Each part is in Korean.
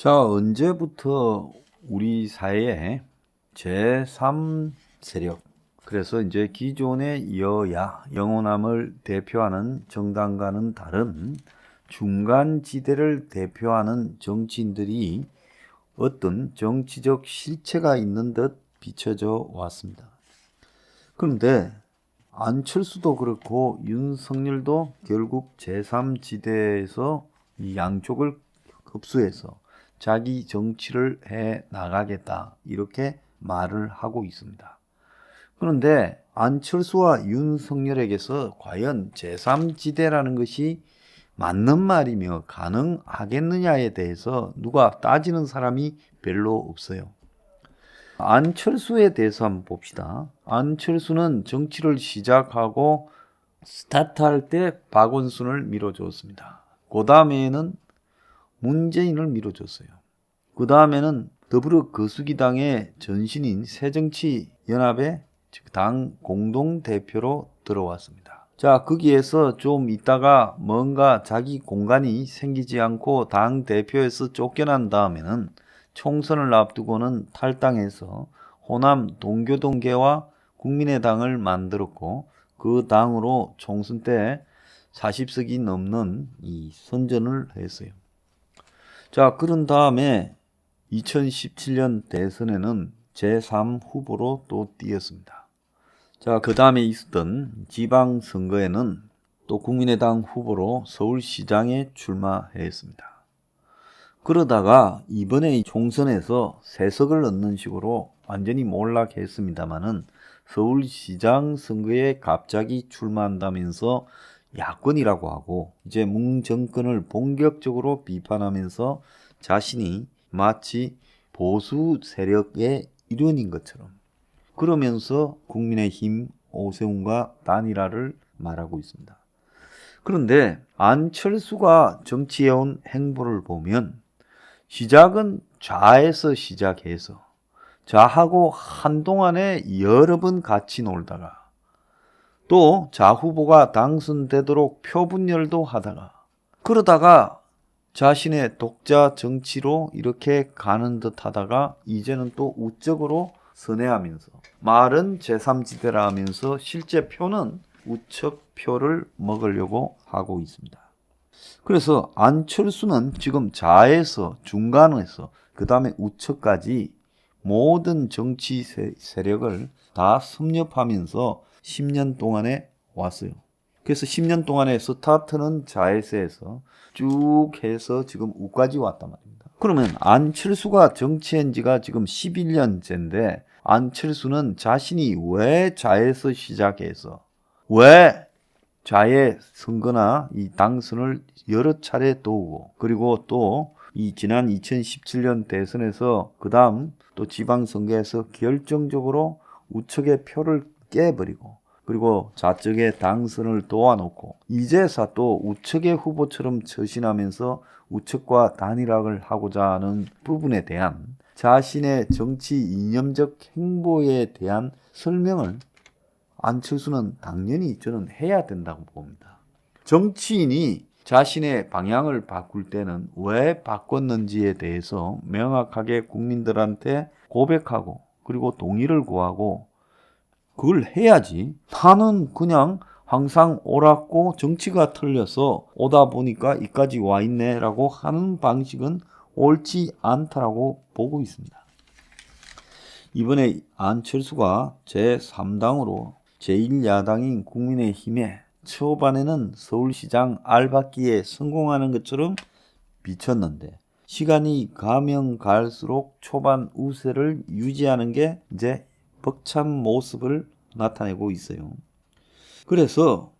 자, 언제부터 우리 사회에 제3 세력, 그래서 이제 기존의 여야, 영호남을 대표하는 정당과는 다른 중간지대를 대표하는 정치인들이 어떤 정치적 실체가 있는 듯 비춰져 왔습니다. 그런데 안철수도 그렇고 윤석열도 결국 제3지대에서 이 양쪽을 흡수해서 자기 정치를 해 나가겠다 이렇게 말을 하고 있습니다. 그런데 안철수와 윤석열에게서 과연 제3지대라는 것이 맞는 말이며 가능하겠느냐에 대해서 누가 따지는 사람이 별로 없어요. 안철수에 대해서 한번 봅시다. 안철수는 정치를 시작하고 스타트할 때 박원순을 밀어줬습니다. 그 다음에는 문재인을 밀어줬어요. 그 다음에는 더불어 거수기당의 전신인 새정치연합의 당 공동대표로 들어왔습니다. 자, 거기에서 좀 있다가 뭔가 자기 공간이 생기지 않고 당 대표에서 쫓겨난 다음에는 총선을 앞두고는 탈당해서 호남 동교동계와 국민의당을 만들었고 그 당으로 총선 때 40석이 넘는 이 선전을 했어요. 자, 그런 다음에 2017년 대선에는 제3 후보로 또 뛰었습니다. 자, 그 다음에 있었던 지방선거에는 또 국민의당 후보로 서울시장에 출마했습니다. 그러다가 이번에 총선에서 3석을 얻는 식으로 완전히 몰락했습니다마는 서울시장 선거에 갑자기 출마한다면서 야권이라고 하고 이제 문 정권을 본격적으로 비판하면서 자신이 마치 보수 세력의 일원인 것처럼 그러면서 국민의힘 오세훈과 단일화를 말하고 있습니다. 그런데 안철수가 정치해온 행보를 보면 시작은 좌에서 시작해서 좌하고 한동안에 여러 번 같이 놀다가 또 좌 후보가 당선되도록 표분열도 하다가 그러다가 자신의 독자 정치로 이렇게 가는 듯 하다가 이제는 또 우적으로 선회하면서 말은 제3지대라 하면서 실제 표는 우측표를 먹으려고 하고 있습니다. 그래서 안철수는 지금 좌에서 중간에서 그 다음에 우측까지 모든 정치 세력을 다 섭렵하면서 10년 동안에 왔어요. 그래서 10년 동안에 스타트는 좌에서에서 쭉 해서 지금 우까지 왔단 말입니다. 그러면 안철수가 정치한 지가 지금 11년째인데 안철수는 자신이 왜 좌에서 시작해서 왜 좌의 선거나 이 당선을 여러 차례 도우고 그리고 또 이 지난 2017년 대선에서 그 다음 또 지방선거에서 결정적으로 우측의 표를 깨버리고 그리고 좌측의 당선을 도와놓고 이제서 또 우측의 후보처럼 처신하면서 우측과 단일화를 하고자 하는 부분에 대한 자신의 정치 이념적 행보에 대한 설명을 안철수는 당연히 저는 해야 된다고 봅니다. 정치인이 자신의 방향을 바꿀 때는 왜 바꿨는지에 대해서 명확하게 국민들한테 고백하고 그리고 동의를 구하고 그걸 해야지. 나는 그냥 항상 옳았고 정치가 틀려서 오다 보니까 이까지 와 있네 라고 하는 방식은 옳지 않다라고 보고 있습니다. 이번에 안철수가 제3당으로 제1야당인 국민의힘에 초반에는 서울시장 알박기에 성공하는 것처럼 비쳤는데 시간이 가면 갈수록 초반 우세를 유지하는 게 이제 벅찬 모습을 나타내고 있어요. 그래서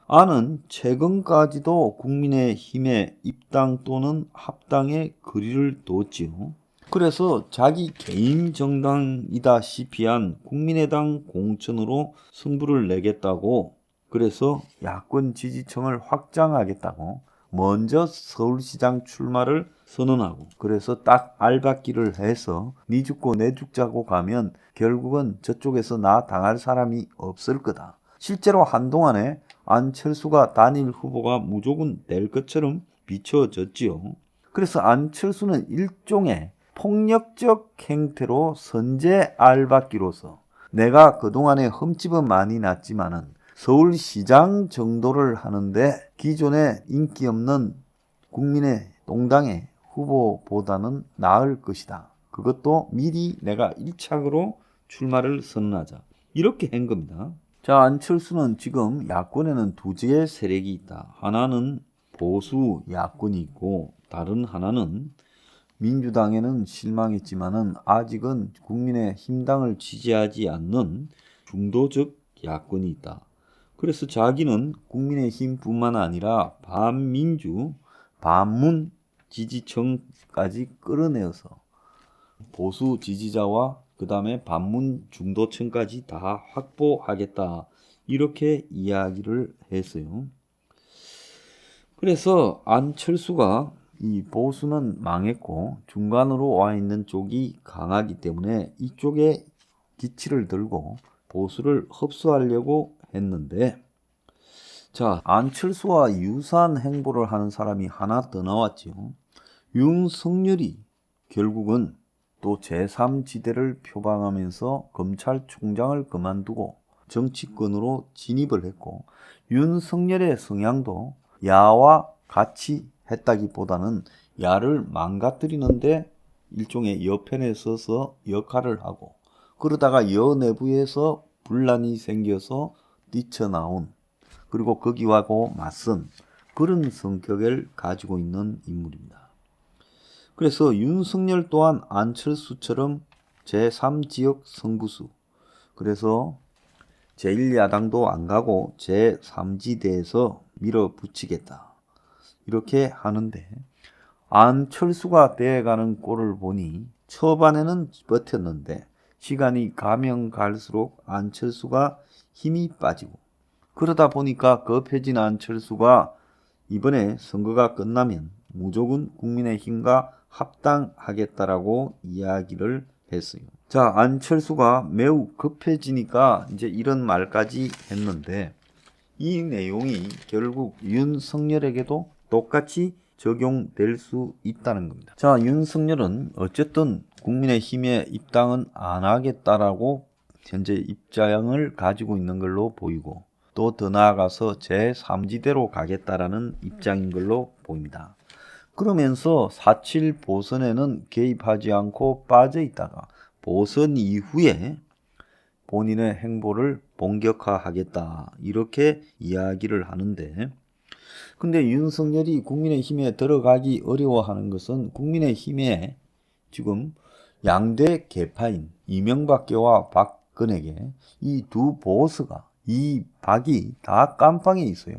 안은 최근까지도 국민의힘의 입당 또는 합당에 거리를 뒀지요. 그래서 자기 개인 정당이다시피 한 국민의당 공천으로 승부를 내겠다고 그래서 야권 지지층을 확장하겠다고 먼저 서울시장 출마를 선언하고 그래서 딱 알박기를 해서 니 죽고 내 죽자고 가면 결국은 저쪽에서 나 당할 사람이 없을 거다. 실제로 한동안에 안철수가 단일 후보가 무조건 될 것처럼 비춰졌지요. 그래서 안철수는 일종의 폭력적 행태로 선제 알박기로서 내가 그동안에 흠집은 많이 났지만은 서울시장 정도를 하는데 기존에 인기 없는 국민의 동당의 후보보다는 나을 것이다. 그것도 미리 내가 1착으로 출마를 선언하자. 이렇게 한 겁니다. 자, 안철수는 지금 야권에는 두 개의 세력이 있다. 하나는 보수 야권이 있고 다른 하나는 민주당에는 실망했지만은 아직은 국민의힘당을 지지하지 않는 중도적 야권이 있다. 그래서 자기는 국민의힘뿐만 아니라 반민주, 반문 지지층까지 끌어내어서 보수 지지자와 그 다음에 반문 중도층까지 다 확보하겠다. 이렇게 이야기를 했어요. 그래서 안철수가 이 보수는 망했고 중간으로 와 있는 쪽이 강하기 때문에 이쪽에 기치를 들고 보수를 흡수하려고 했는데, 자, 안철수와 유사한 행보를 하는 사람이 하나 더 나왔죠. 윤석열이 결국은 또 제3지대를 표방하면서 검찰총장을 그만두고 정치권으로 진입을 했고, 윤석열의 성향도 야와 같이 했다기보다는 야를 망가뜨리는데 일종의 여편에 서서 역할을 하고, 그러다가 여 내부에서 분란이 생겨서 뛰쳐나온, 그리고 거기하고 맞선 그런 성격을 가지고 있는 인물입니다. 그래서 윤석열 또한 안철수처럼 제3지역 성부수, 그래서 제1야당도 안 가고 제3지대에서 밀어붙이겠다. 이렇게 하는데 안철수가 돼가는 꼴을 보니 초반에는 버텼는데 시간이 가면 갈수록 안철수가 힘이 빠지고, 그러다 보니까 급해진 안철수가 이번에 선거가 끝나면 무조건 국민의힘과 합당하겠다라고 이야기를 했어요. 자, 안철수가 매우 급해지니까 이제 이런 말까지 했는데 이 내용이 결국 윤석열에게도 똑같이 적용될 수 있다는 겁니다. 자, 윤석열은 어쨌든 국민의힘에 입당은 안 하겠다라고 현재 입장을 가지고 있는 걸로 보이고, 또 더 나아가서 제3지대로 가겠다라는 입장인 걸로 보입니다. 그러면서 4.7 보선에는 개입하지 않고 빠져 있다가 보선 이후에 본인의 행보를 본격화하겠다, 이렇게 이야기를 하는데, 근데 윤석열이 국민의힘에 들어가기 어려워하는 것은 국민의힘에 지금 양대 계파인 이명박계와 박근혜계 이 두 보스가, 이 박이 다 깜빵에 있어요.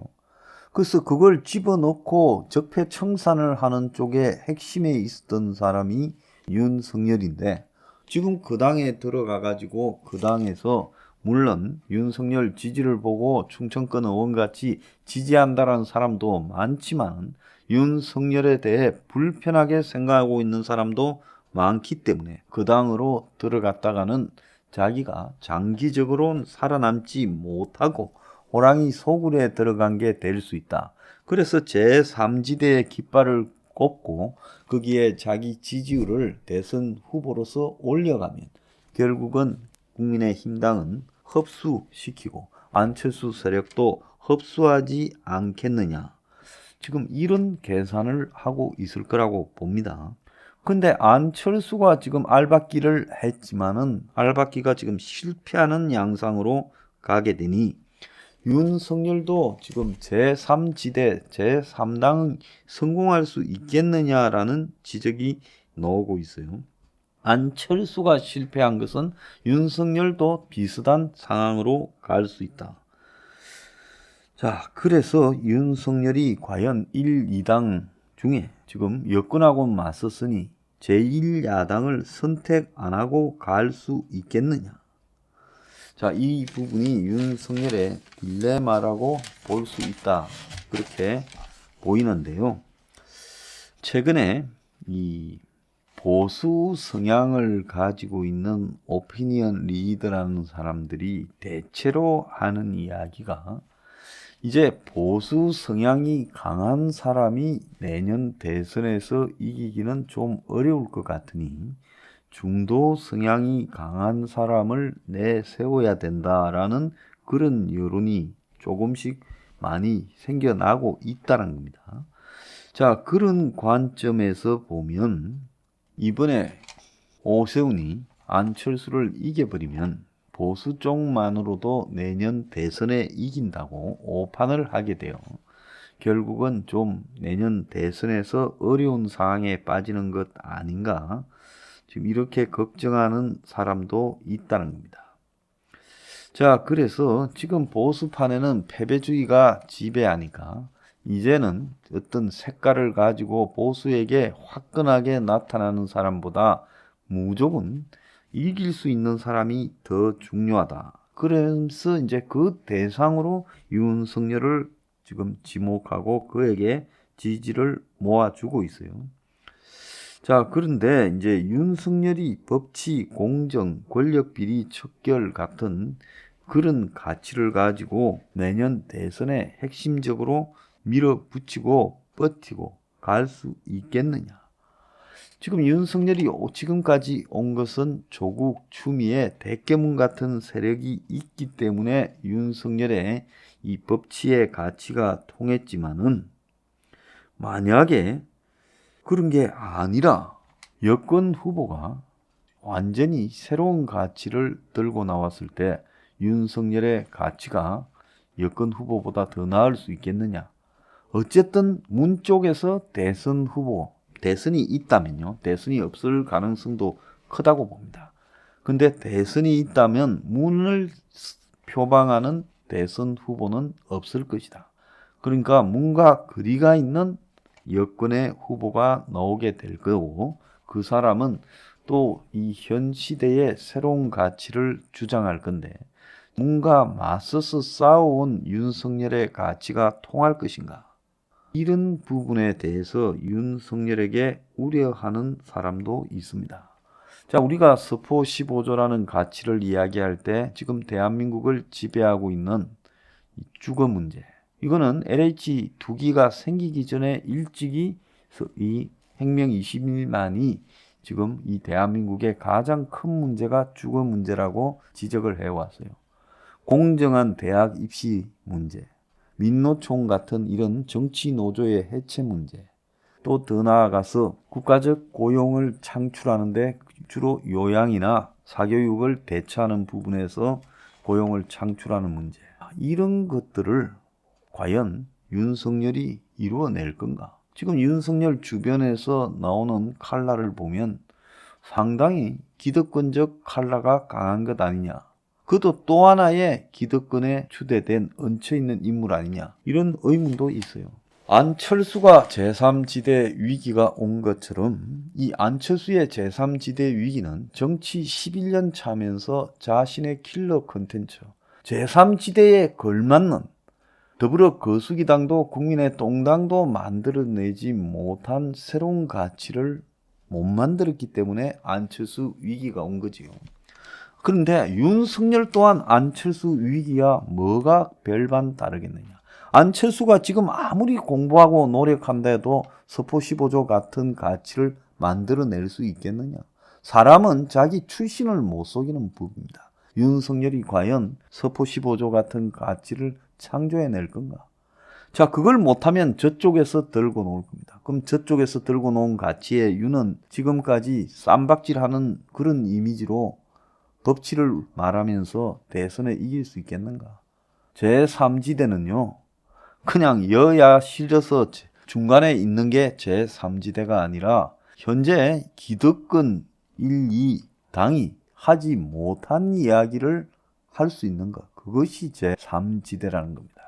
그래서 그걸 집어넣고 적폐청산을 하는 쪽에 핵심에 있었던 사람이 윤석열인데, 지금 그 당에 들어가 가지고 그 당에서 물론 윤석열 지지를 보고 충청권 의원같이 지지한다라는 사람도 많지만 윤석열에 대해 불편하게 생각하고 있는 사람도 많기 때문에 그 당으로 들어갔다가는 자기가 장기적으로 살아남지 못하고 호랑이 소굴에 들어간 게 될 수 있다. 그래서 제3지대의 깃발을 꼽고 거기에 자기 지지율을 대선 후보로서 올려가면 결국은 국민의힘당은 흡수시키고 안철수 세력도 흡수하지 않겠느냐. 지금 이런 계산을 하고 있을 거라고 봅니다. 근데 안철수가 지금 알박기를 했지만은 알박기가 지금 실패하는 양상으로 가게 되니 윤석열도 지금 제3지대, 제3당은 성공할 수 있겠느냐라는 지적이 나오고 있어요. 안철수가 실패한 것은 윤석열도 비슷한 상황으로 갈 수 있다. 자, 그래서 윤석열이 과연 1, 2당 중에 지금 여권하고 맞섰으니 제1야당을 선택 안 하고 갈 수 있겠느냐. 자, 이 부분이 윤석열의 딜레마라고 볼 수 있다. 그렇게 보이는데요. 최근에 이 보수 성향을 가지고 있는 오피니언 리더라는 사람들이 대체로 하는 이야기가 이제 보수 성향이 강한 사람이 내년 대선에서 이기기는 좀 어려울 것 같으니 중도 성향이 강한 사람을 내세워야 된다라는 그런 여론이 조금씩 많이 생겨나고 있다는 겁니다. 자, 그런 관점에서 보면 이번에 오세훈이 안철수를 이겨버리면 보수 쪽만으로도 내년 대선에 이긴다고 오판을 하게 돼요. 결국은 좀 내년 대선에서 어려운 상황에 빠지는 것 아닌가, 지금 이렇게 걱정하는 사람도 있다는 겁니다. 자, 그래서 지금 보수판에는 패배주의가 지배하니까 이제는 어떤 색깔을 가지고 보수에게 화끈하게 나타나는 사람보다 무조건 이길 수 있는 사람이 더 중요하다. 그래서 이제 그 대상으로 윤석열을 지금 지목하고 그에게 지지를 모아주고 있어요. 자, 그런데 이제 윤석열이 법치, 공정, 권력 비리, 척결 같은 그런 가치를 가지고 내년 대선에 핵심적으로 밀어붙이고 버티고 갈 수 있겠느냐. 지금 윤석열이 지금까지 온 것은 조국, 추미애, 대깨문 같은 세력이 있기 때문에 윤석열의 이 법치의 가치가 통했지만은 만약에 그런 게 아니라 여권 후보가 완전히 새로운 가치를 들고 나왔을 때 윤석열의 가치가 여권 후보보다 더 나을 수 있겠느냐. 어쨌든 문 쪽에서 대선 후보, 대선이 있다면요. 대선이 없을 가능성도 크다고 봅니다. 근데 대선이 있다면 문을 표방하는 대선 후보는 없을 것이다. 그러니까 문과 거리가 있는 여권의 후보가 나오게 될 거고 그 사람은 또 이 현 시대의 새로운 가치를 주장할 건데 문과 맞서서 싸워온 윤석열의 가치가 통할 것인가? 이런 부분에 대해서 윤석열에게 우려하는 사람도 있습니다. 자, 우리가 서포 15조라는 가치를 이야기할 때 지금 대한민국을 지배하고 있는 주거 문제, 이거는 LH 두기가 생기기 전에 일찍이 이 혁명 20일만이 지금 이 대한민국의 가장 큰 문제가 주거 문제라고 지적을 해왔어요. 공정한 대학 입시 문제, 민노총 같은 이런 정치 노조의 해체 문제, 또 더 나아가서 국가적 고용을 창출하는데 주로 요양이나 사교육을 대체하는 부분에서 고용을 창출하는 문제, 이런 것들을 과연 윤석열이 이루어낼 건가? 지금 윤석열 주변에서 나오는 칼라를 보면 상당히 기득권적 칼라가 강한 것 아니냐. 그것도 또 하나의 기득권에 추대된 얹혀있는 인물 아니냐. 이런 의문도 있어요. 안철수가 제3지대 위기가 온 것처럼 이 안철수의 제3지대 위기는 정치 11년 차면서 자신의 킬러 콘텐츠, 제3지대에 걸맞는 더불어 거수기당도 국민의 똥당도 만들어내지 못한 새로운 가치를 못 만들었기 때문에 안철수 위기가 온 거지요. 그런데 윤석열 또한 안철수 위기와 뭐가 별반 다르겠느냐. 안철수가 지금 아무리 공부하고 노력한다 해도 서포 15조 같은 가치를 만들어낼 수 있겠느냐. 사람은 자기 출신을 못 속이는 법입니다. 윤석열이 과연 서포 15조 같은 가치를 창조해낼 건가? 자, 그걸 못하면 저쪽에서 들고 놓을 겁니다. 그럼 저쪽에서 들고 놓은 가치의 윤은 지금까지 쌈박질하는 그런 이미지로 법치를 말하면서 대선에 이길 수 있겠는가? 제3지대는요, 그냥 여야 실려서 중간에 있는 게 제3지대가 아니라 현재 기득권 1, 2당이 하지 못한 이야기를 할 수 있는 것, 그것이 제3지대라는 겁니다.